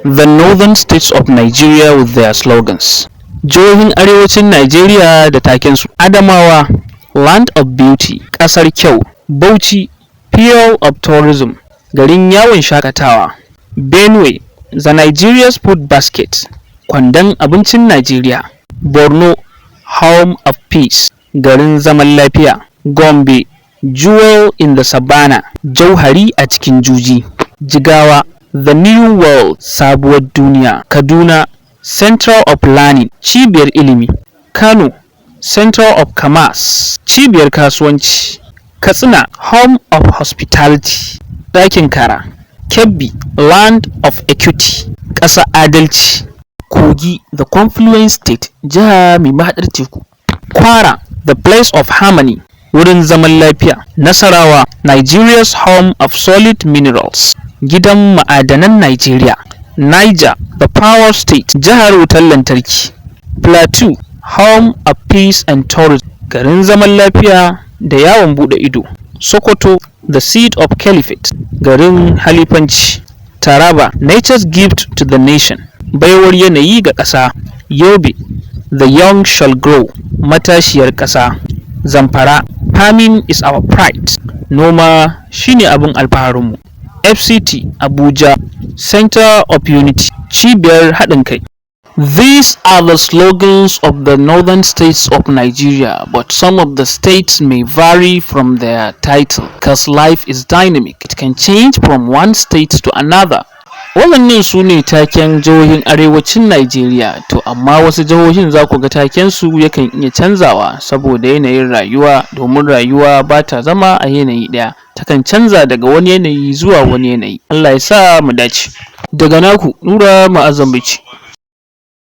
The northern states of Nigeria with their slogans. Jihohin arewacin Najeriya da takensu. Adamawa, Land of Beauty, ƙasar kyau. Bauchi, Pearl of Tourism, garin yawon shakatawa. Benue, the Nigeria's food basket, kwandon abincin Najeriya. Borno, Home of Peace, garin zaman lafiya. Gombe, Jewel in the Savannah, jauhari a cikin juji. Jigawa, The New World, sabuwar duniya. Kaduna, Central of Learning, cibiyar ilimi. Kano, Central of Commerce, cibiyar kasuwanci. Katsina, Home of Hospitality, ɗakin kara. Kebbi, Land of Equity, ƙasa adalci. Kogi, the Confluence State, jiha mai mahaɗar teku. Kwara, the Place of Harmony, wurin zaman lafiya. Nasarawa, Nigeria's Home of Solid Minerals, gidan ma'adanan Nigeria. Niger, the Power State, jihar wutar lantarki. Plateau, Home of Peace and Tourism, garin zaman lafiya da yawon bude ido. Sokoto, the Seat of Caliphate, garin halifanci. Taraba, Nature's Gift to the Nation, baiwar yanayi ga ƙasa. Yobe, The Young Shall Grow, matashiyar ƙasa. Zamfara, Farming is our pride, noma shine abin alfaharinmu. FCT, Abuja, Center of Unity, cibiyar haɗin kai. These are the slogans of the northern states of Nigeria, but some of the states may vary from their title, because life is dynamic. It can change from one state to another. Waɗannan su ne taken jihohin arewacin Najeriya, to amma wasu jihohin za ku ga takensu yakan iya canzawa saboda yanayin rayuwa, domin rayuwa ba ta zama a yanayi ɗaya, takan canza daga wani yanayi zuwa wani yanayi. Allah ya sa mu dace. Daga naku Nura Ma'azzam Bichi.